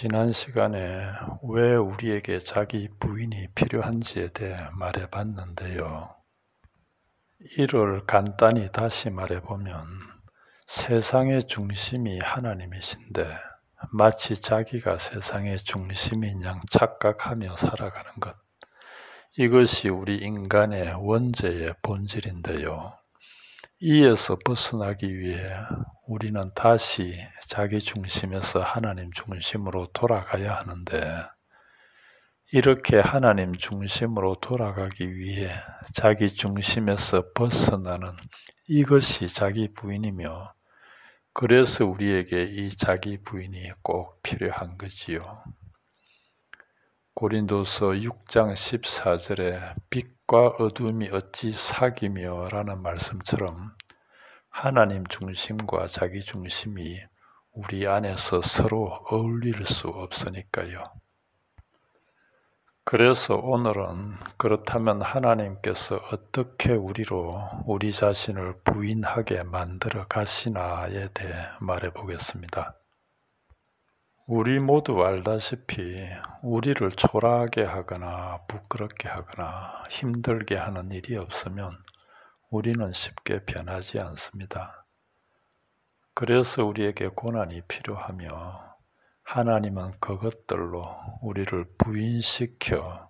지난 시간에 왜 우리에게 자기 부인이 필요한지에 대해 말해봤는데요. 이를 간단히 다시 말해보면 세상의 중심이 하나님이신데 마치 자기가 세상의 중심인 양 착각하며 살아가는 것. 이것이 우리 인간의 원죄의 본질인데요. 이에서 벗어나기 위해 우리는 다시 자기 중심에서 하나님 중심으로 돌아가야 하는데, 이렇게 하나님 중심으로 돌아가기 위해 자기 중심에서 벗어나는 이것이 자기 부인이며, 그래서 우리에게 이 자기 부인이 꼭 필요한 거지요. 고린도서 6장 14절에 빛과 어둠이 어찌 사귀며 라는 말씀처럼 하나님 중심과 자기 중심이 우리 안에서 서로 어울릴 수 없으니까요. 그래서 오늘은 그렇다면 하나님께서 어떻게 우리 자신을 부인하게 만들어 가시나에 대해 말해 보겠습니다. 우리 모두 알다시피 우리를 초라하게 하거나 부끄럽게 하거나 힘들게 하는 일이 없으면 우리는 쉽게 변하지 않습니다. 그래서 우리에게 고난이 필요하며 하나님은 그것들로 우리를 부인시켜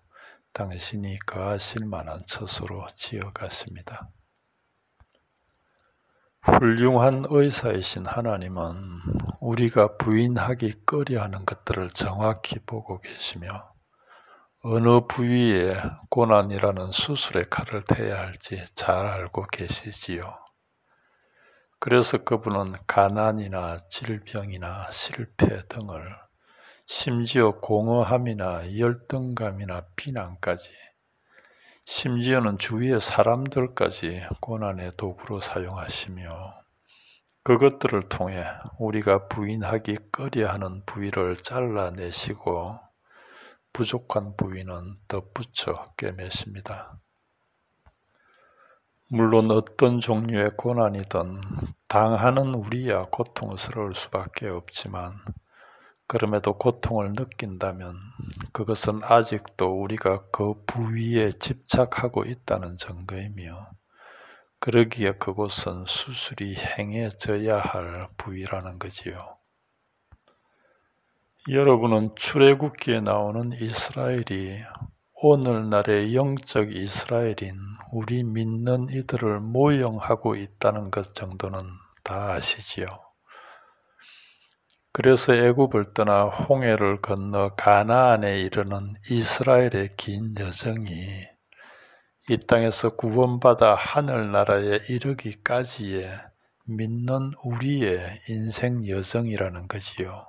당신이 거하실 만한 처소로 지어가십니다. 훌륭한 의사이신 하나님은 우리가 부인하기 꺼려하는 것들을 정확히 보고 계시며 어느 부위에 고난이라는 수술의 칼을 대야 할지 잘 알고 계시지요. 그래서 그분은 가난이나 질병이나 실패 등을, 심지어 공허함이나 열등감이나 비난까지, 심지어는 주위의 사람들까지 고난의 도구로 사용하시며, 그것들을 통해 우리가 부인하기 꺼려하는 부위를 잘라내시고 부족한 부위는 덧붙여 꿰매십니다. 물론 어떤 종류의 고난이든 당하는 우리야 고통스러울 수밖에 없지만, 그럼에도 고통을 느낀다면 그것은 아직도 우리가 그 부위에 집착하고 있다는 증거이며, 그러기에 그곳은 수술이 행해져야 할 부위라는 거지요. 여러분은 출애굽기에 나오는 이스라엘이 오늘날의 영적 이스라엘인 우리 믿는 이들을 모형하고 있다는 것 정도는 다 아시지요. 그래서 애굽을 떠나 홍해를 건너 가나안에 이르는 이스라엘의 긴 여정이 이 땅에서 구원받아 하늘나라에 이르기까지의 믿는 우리의 인생 여정이라는 거지요.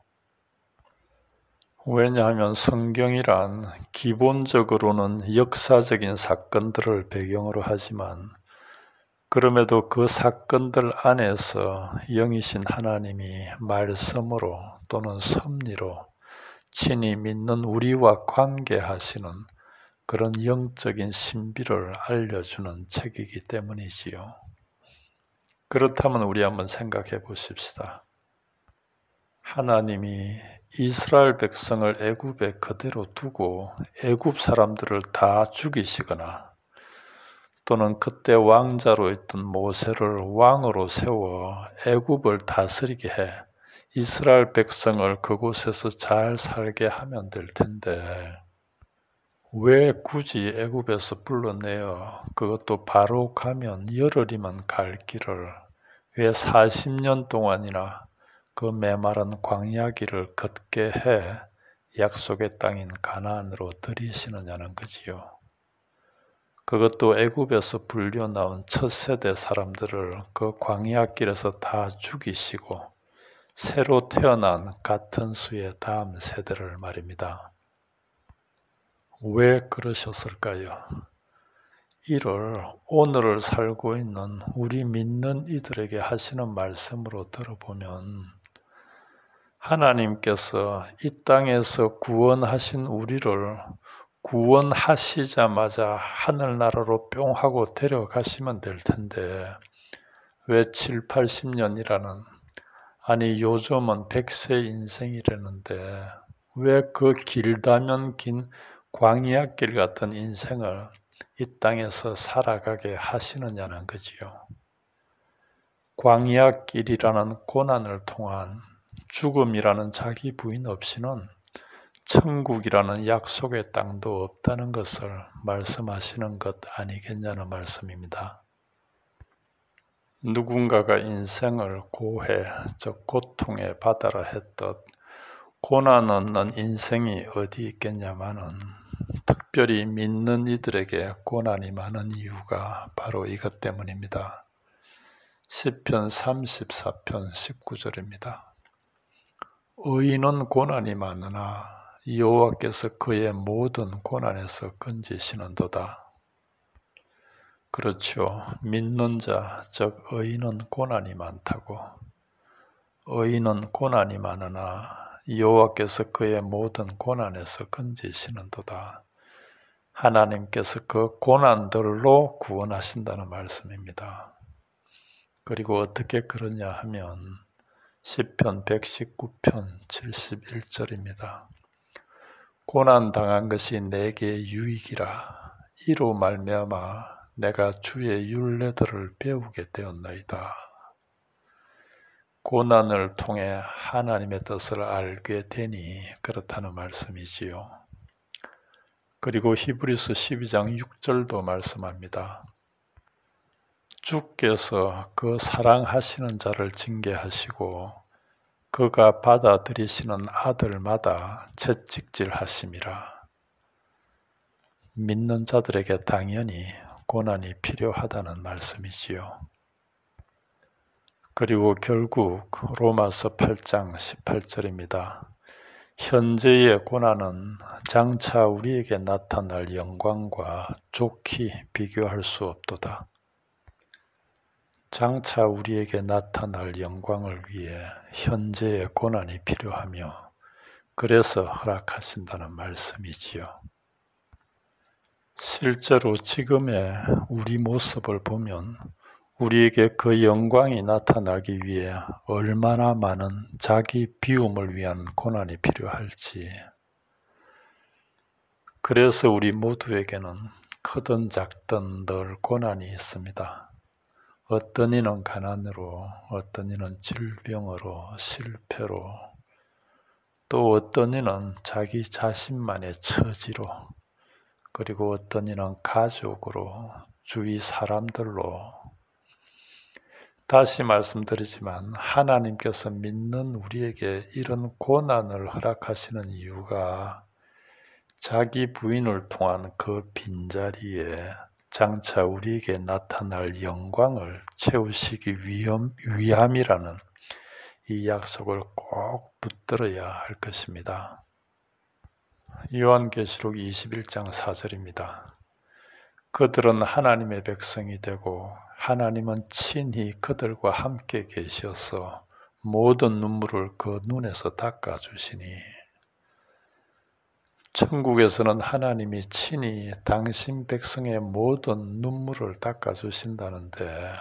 왜냐하면 성경이란 기본적으로는 역사적인 사건들을 배경으로 하지만, 그럼에도 그 사건들 안에서 영이신 하나님이 말씀으로 또는 섭리로 친히 믿는 우리와 관계하시는 그런 영적인 신비를 알려주는 책이기 때문이지요. 그렇다면 우리 한번 생각해 보십시다. 하나님이 이스라엘 백성을 애굽에 그대로 두고 애굽 사람들을 다 죽이시거나, 또는 그때 왕자로 있던 모세를 왕으로 세워 애굽을 다스리게 해 이스라엘 백성을 그곳에서 잘 살게 하면 될 텐데, 왜 굳이 애굽에서 불러내어 그것도 바로 가면 열흘이면 갈 길을 왜 40년 동안이나 그 메마른 광야 길을 걷게 해 약속의 땅인 가나안으로 들이시느냐는 거지요. 그것도 애굽에서 불려 나온 첫 세대 사람들을 그 광야 길에서 다 죽이시고 새로 태어난 같은 수의 다음 세대를 말입니다. 왜 그러셨을까요? 이를 오늘을 살고 있는 우리 믿는 이들에게 하시는 말씀으로 들어보면, 하나님께서 이 땅에서 구원하신 우리를 구원하시자마자 하늘나라로 뿅 하고 데려가시면 될 텐데, 왜 7, 80년이라는, 아니 요즘은 100세 인생이라는데 왜 그 길다면 긴 광야길 같은 인생을 이 땅에서 살아가게 하시느냐는 거지요. 광야길이라는 고난을 통한 죽음이라는 자기 부인 없이는 천국이라는 약속의 땅도 없다는 것을 말씀하시는 것 아니겠냐는 말씀입니다. 누군가가 인생을 고해, 즉 고통의 바다라 했듯 고난 없는 인생이 어디 있겠냐마는 특별히 믿는 이들에게 고난이 많은 이유가 바로 이것 때문입니다. 시편 34편 19절입니다. 의인은 고난이 많으나 여호와께서 그의 모든 고난에서 건지시는도다. 그렇죠. 믿는 자, 즉 의인은 고난이 많다고. 의인은 고난이 많으나 여호와께서 그의 모든 고난에서 건지시는도다. 하나님께서 그 고난들로 구원하신다는 말씀입니다. 그리고 어떻게 그러냐 하면 시편 119편 71절입니다. 고난당한 것이 내게 유익이라. 이로 말미암아 내가 주의 율례들을 배우게 되었나이다. 고난을 통해 하나님의 뜻을 알게 되니 그렇다는 말씀이지요. 그리고 히브리서 12장 6절도 말씀합니다. 주께서 그 사랑하시는 자를 징계하시고 그가 받아들이시는 아들마다 채찍질하심이라. 믿는 자들에게 당연히 고난이 필요하다는 말씀이지요. 그리고 결국 로마서 8장 18절입니다. 현재의 고난은 장차 우리에게 나타날 영광과 좋게 비교할 수 없도다. 장차 우리에게 나타날 영광을 위해 현재의 고난이 필요하며 그래서 허락하신다는 말씀이지요. 실제로 지금의 우리 모습을 보면 우리에게 그 영광이 나타나기 위해 얼마나 많은 자기 비움을 위한 고난이 필요할지. 그래서 우리 모두에게는 크든 작든 늘 고난이 있습니다. 어떤 이는 가난으로, 어떤 이는 질병으로, 실패로, 또 어떤 이는 자기 자신만의 처지로, 그리고 어떤 이는 가족으로, 주위 사람들로. 다시 말씀드리지만 하나님께서 믿는 우리에게 이런 고난을 허락하시는 이유가 자기 부인을 통한 그 빈자리에 장차 우리에게 나타날 영광을 채우시기 위함이라는 이 약속을 꼭 붙들어야 할 것입니다. 요한계시록 21장 4절입니다. 그들은 하나님의 백성이 되고 하나님은 친히 그들과 함께 계셔서 모든 눈물을 그 눈에서 닦아주시니. 천국에서는 하나님이 친히 당신 백성의 모든 눈물을 닦아주신다는데,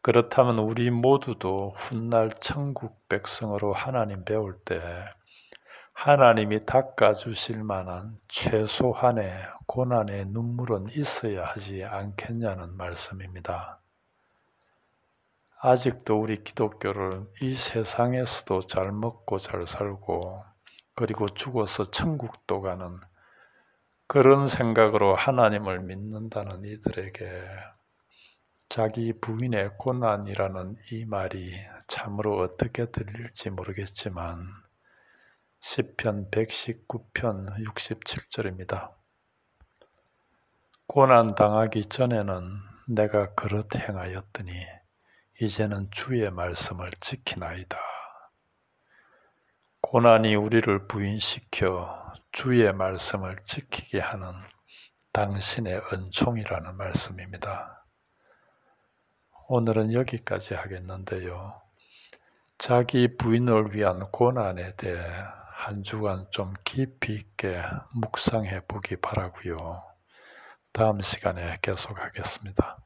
그렇다면 우리 모두도 훗날 천국 백성으로 하나님 배울 때 하나님이 닦아주실 만한 최소한의 고난의 눈물은 있어야 하지 않겠냐는 말씀입니다. 아직도 우리 기독교를 이 세상에서도 잘 먹고 잘 살고 그리고 죽어서 천국도 가는 그런 생각으로 하나님을 믿는다는 이들에게 자기 부인의 고난이라는 이 말이 참으로 어떻게 들릴지 모르겠지만 시편 119편 67절입니다. 고난 당하기 전에는 내가 그릇 행하였더니 이제는 주의 말씀을 지키나이다. 고난이 우리를 부인시켜 주의 말씀을 지키게 하는 당신의 은총이라는 말씀입니다. 오늘은 여기까지 하겠는데요. 자기 부인을 위한 고난에 대해 한 주간 좀 깊이 있게 묵상해 보기 바라고요. 다음 시간에 계속하겠습니다.